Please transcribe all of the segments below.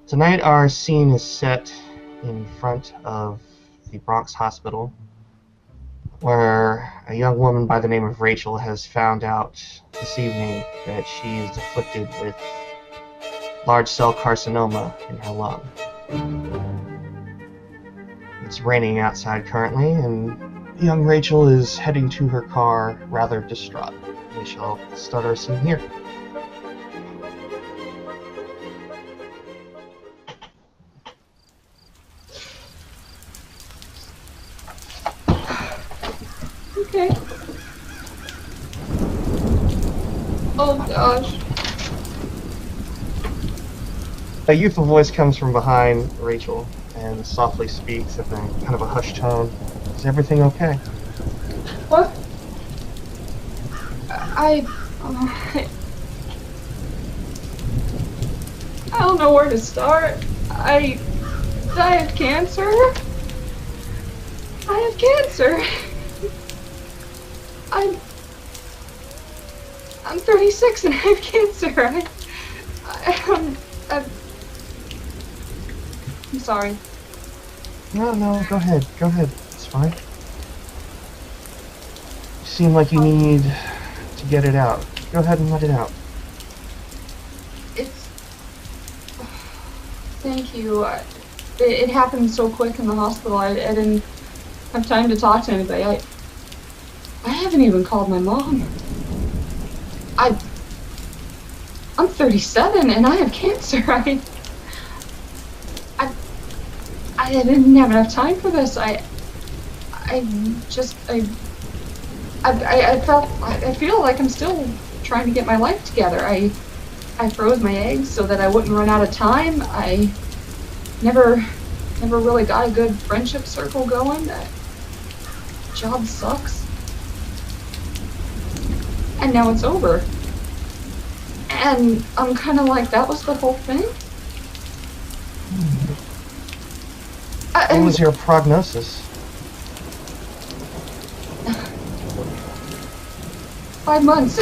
Tonight our scene is set in front of the Bronx Hospital, where a young woman by the name of Rachel has found out this evening that she is afflicted with large cell carcinoma in her lung. It's raining outside currently, and young Rachel is heading to her car rather distraught. We shall start our scene here. Okay. Oh gosh. A youthful voice comes from behind Rachel and softly speaks in kind of a hushed tone. Is everything okay? What? I don't know where to start. I have cancer. I have cancer. I'm 36 and I have cancer. I'm sorry. No, go ahead. It's fine. You seem like you need to get it out. Go ahead and let it out. Thank you. It happened so quick in the hospital. I didn't have time to talk to anybody. I haven't even called my mom. I'm 37 and I have cancer. I didn't have enough time for this. I feel like I'm still trying to get my life together. I froze my eggs so that I wouldn't run out of time. I never really got a good friendship circle going. That job sucks. And now it's over. And I'm kind of like, that was the whole thing? What was your prognosis? 5 months.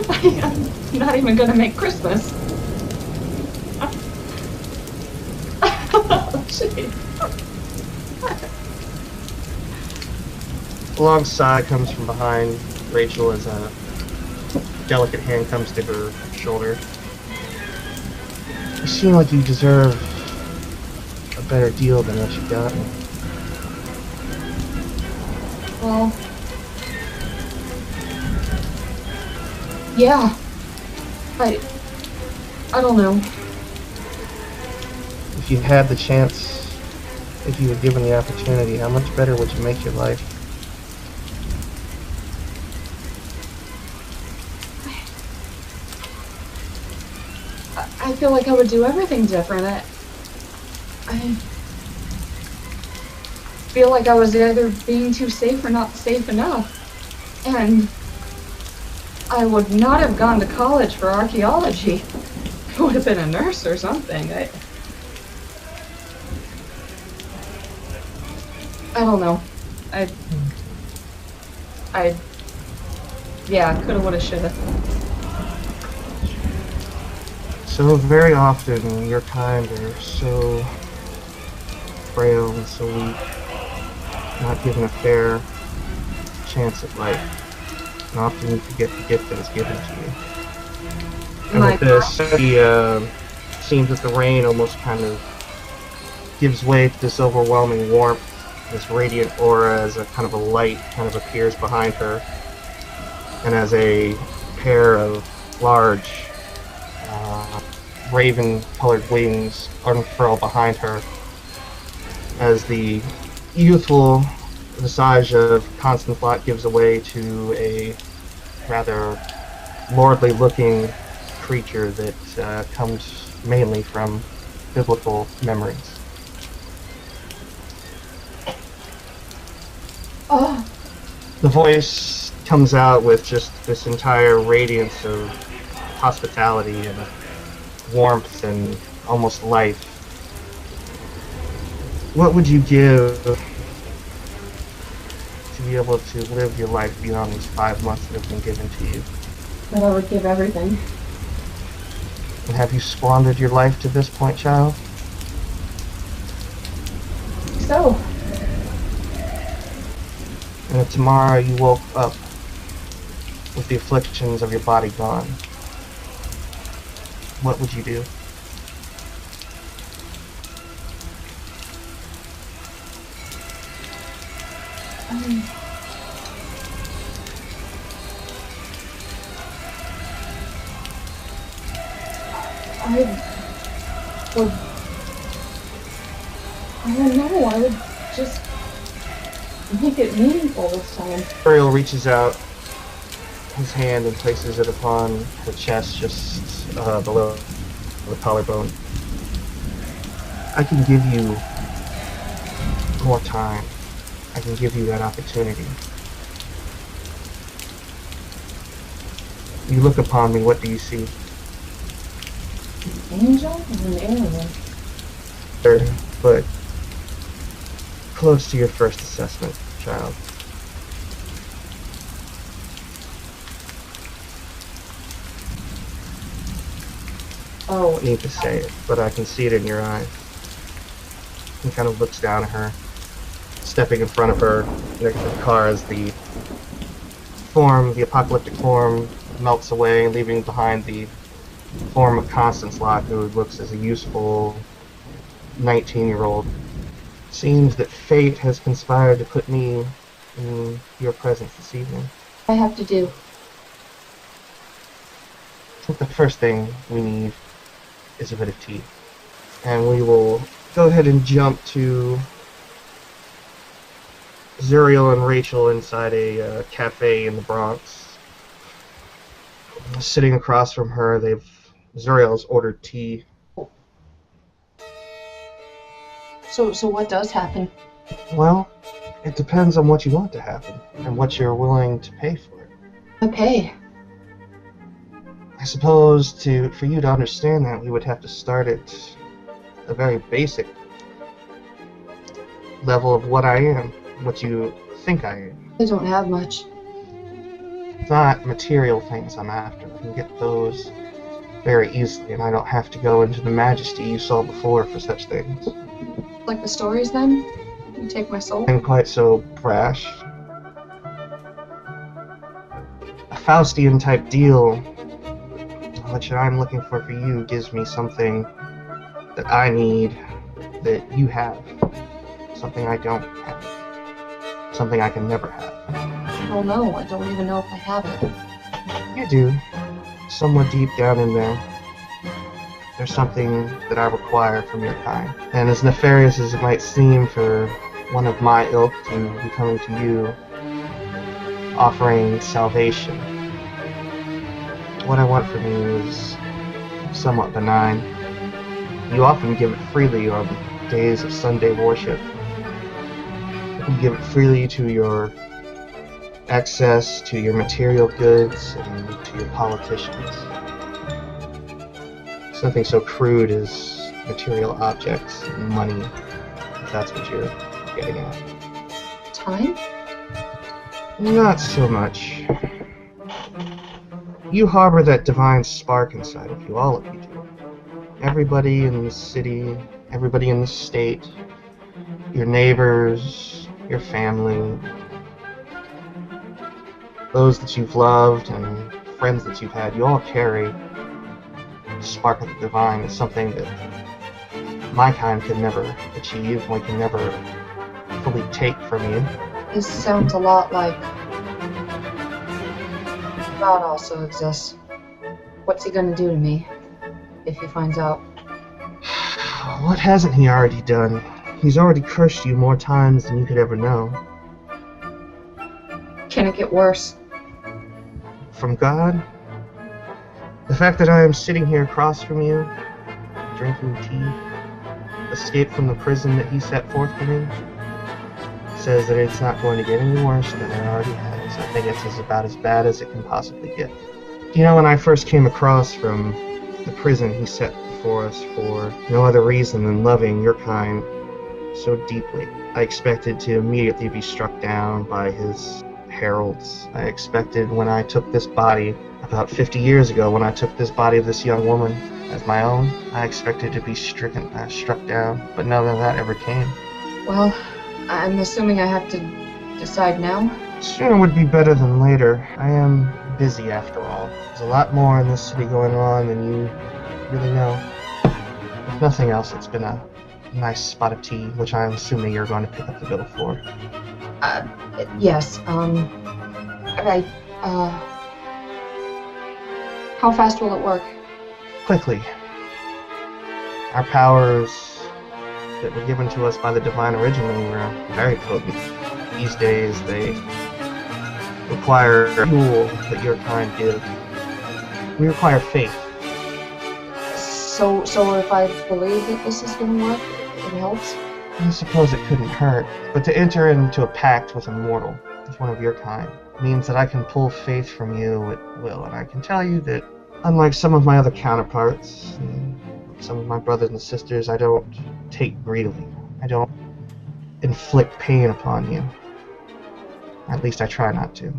I'm not even gonna make Christmas. Oh, shit. A long sigh comes from behind Rachel as a delicate hand comes to her shoulder. You seem like you deserve a better deal than what you got. Well, yeah. I don't know. If you had the chance, if you were given the opportunity, how much better would you make your life? I feel like I would do everything different. I feel like I was either being too safe or not safe enough. And I would not have gone to college for archaeology. I would have been a nurse or something. I don't know. Yeah, coulda, woulda, shoulda. So very often, your kind are so frail and so weak, not given a fair chance at life. And often you forget the gift that is given to you. And with this, it seems that the rain almost kind of gives way to this overwhelming warmth, this radiant aura as a kind of a light kind of appears behind her, and as a pair of large raven-colored wings unfurl behind her, as the youthful visage of Constance Lott gives way to a rather lordly-looking creature that comes mainly from biblical memories. Oh. The voice comes out with just this entire radiance of hospitality and warmth and almost life. What would you give to be able to live your life beyond these 5 months that have been given to you? But I would give everything. And have you squandered your life to this point, child? So, And if tomorrow you woke up with the afflictions of your body gone, what would you do? um, I would, I don't know, I would just make it meaningful this time. Ariel reaches out his hand and places it upon her chest, just below the collarbone. I can give you more time. I can give you that opportunity. You look upon me, what do you see? An angel and an alien. But close to your first assessment, child. Oh, I need to say it, but I can see it in your eyes. He kind of looks down at her, stepping in front of her next to the car as the apocalyptic form, melts away, leaving behind the form of Constance Locke, who looks as a useful 19-year-old. Seems that fate has conspired to put me in your presence this evening. I have to do. I think the first thing we need is a bit of tea. And we will go ahead and jump to Zuriel and Rachel inside a cafe in the Bronx. Sitting across from her, Zuriel's ordered tea. So what does happen? Well, it depends on what you want to happen and what you're willing to pay for it. Okay. I suppose for you to understand that, we would have to start at a very basic level of what I am, what you think I am. I don't have much. It's not material things I'm after. I can get those very easily, and I don't have to go into the majesty you saw before for such things. Like the stories then? You take my soul? I'm quite so brash. A Faustian type deal, which I'm looking for you, gives me something that I need that you have. Something I don't have. Something I can never have. I don't know. I don't even know if I have it. You do. Somewhere deep down in there. There's something that I require from your kind. And as nefarious as it might seem for one of my ilk to be coming to you, offering salvation, what I want from you is somewhat benign. You often give it freely on days of Sunday worship. You give it freely to your access to your material goods and to your politicians. Something so crude as material objects and money, if that's what you're getting at. Time? Not so much. You harbor that divine spark inside of you, all of you do. Everybody in the city, everybody in the state, your neighbors, your family, those that you've loved and friends that you've had, you all carry the spark of the divine. Is something that my kind could never achieve, we can never fully take from you. This sounds a lot like God also exists. What's he gonna do to me if he finds out? What hasn't he already done? He's already cursed you more times than you could ever know. Can it get worse? From God? The fact that I am sitting here across from you, drinking tea, escaped from the prison that he set forth for me, says that it's not going to get any worse than it already has. I think it's about as bad as it can possibly get. You know, when I first came across from the prison he set before us for no other reason than loving your kind so deeply, I expected to immediately be struck down by his heralds. I expected when I took this body, about 50 years ago, when I took this body of this young woman, as my own. I expected to be struck down, but none of that ever came. Well, I'm assuming I have to decide now. Sooner would be better than later. I am busy after all. There's a lot more in this city going on than you really know. If nothing else, it's been a nice spot of tea, which I'm assuming you're going to pick up the bill for. Yes, how fast will it work? Quickly. Our powers that were given to us by the Divine originally were very potent. These days, they require a tool that your kind give. We require faith. So if I believe that this is going to work, it helps? I suppose it couldn't hurt, but to enter into a pact with a mortal, with one of your kind, means that I can pull faith from you at will, and I can tell you that, unlike some of my other counterparts, and some of my brothers and sisters, I don't take greedily. I don't inflict pain upon you. At least I try not to.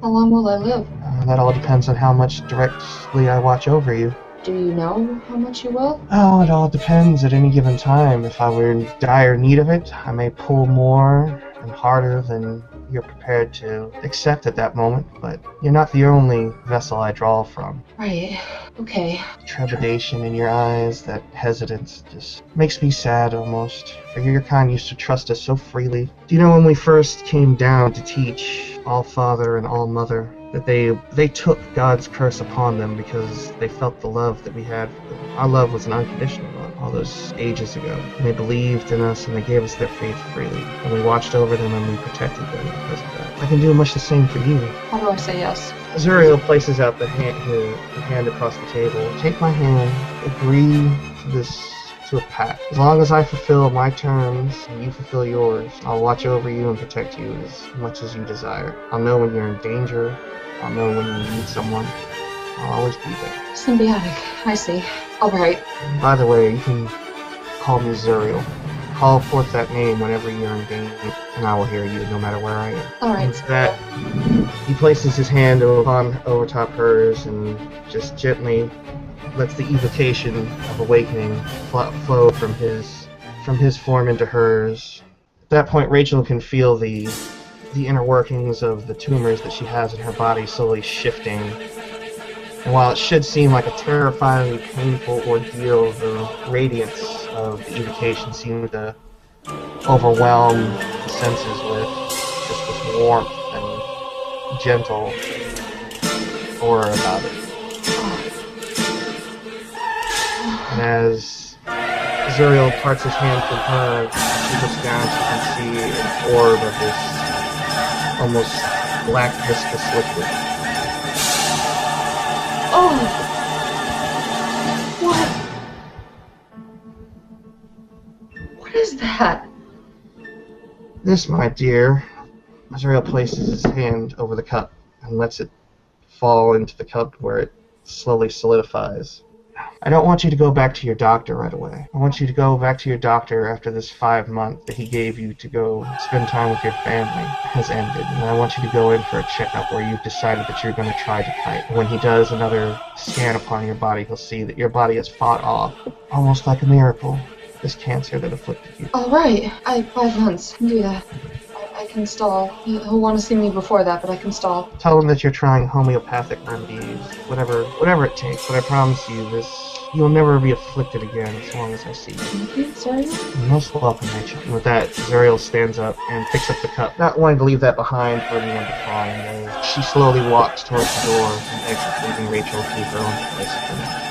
How long will I live? That all depends on how much directly I watch over you. Do you know how much you will? Oh, it all depends at any given time. If I were in dire need of it, I may pull more and harder than you're prepared to accept at that moment, but you're not the only vessel I draw from. Right. Okay. Trepidation in your eyes, that hesitance, just makes me sad almost. For your kind used to trust us so freely. Do you know when we first came down to teach All Father and All Mother, that they took God's curse upon them because they felt the love that we had for them. Our love was an unconditional one all those ages ago. And they believed in us and they gave us their faith freely. And we watched over them and we protected them because of that. I can do much the same for you. How do I say yes? Zuriel places out the hand across the table. Take my hand. Agree to a pact. As long as I fulfill my terms and you fulfill yours, I'll watch over you and protect you as much as you desire. I'll know when you're in danger. I'll know when you need someone. I'll always be there. Symbiotic. I see. All right. By the way, you can call me Zuriel. Call forth that name whenever you're in danger, and I will hear you no matter where I am. All right. And that he places his hand over top hers and just gently lets the evocation of awakening flow from his form into hers. At that point, Rachel can feel the inner workings of the tumors that she has in her body slowly shifting. And while it should seem like a terrifyingly painful ordeal, the radiance of the evocation seems to overwhelm the senses with just this warmth and gentle aura about it. And as Zuriel parts his hand from her, she looks down, she can see an orb of this almost black viscous liquid. Oh! What? What is that? This, my dear, Zuriel places his hand over the cup and lets it fall into the cup where it slowly solidifies. I don't want you to go back to your doctor right away. I want you to go back to your doctor after this 5 months that he gave you to go spend time with your family has ended. And I want you to go in for a checkup where you've decided that you're going to try to fight. When he does another scan upon your body, he'll see that your body has fought off, almost like a miracle, this cancer that afflicted you. All right. 5 months. I can do that. I can stall. He'll want to see me before that, but I can stall. Tell him that you're trying homeopathic remedies, whatever it takes. But I promise you, you will never be afflicted again as long as I see you. Thank you, sorry. You're most welcome, Rachel. And with that, Zuriel stands up and picks up the cup, not wanting to leave that behind for anyone to find. As she slowly walks towards the door and exits, leaving Rachel to her own place.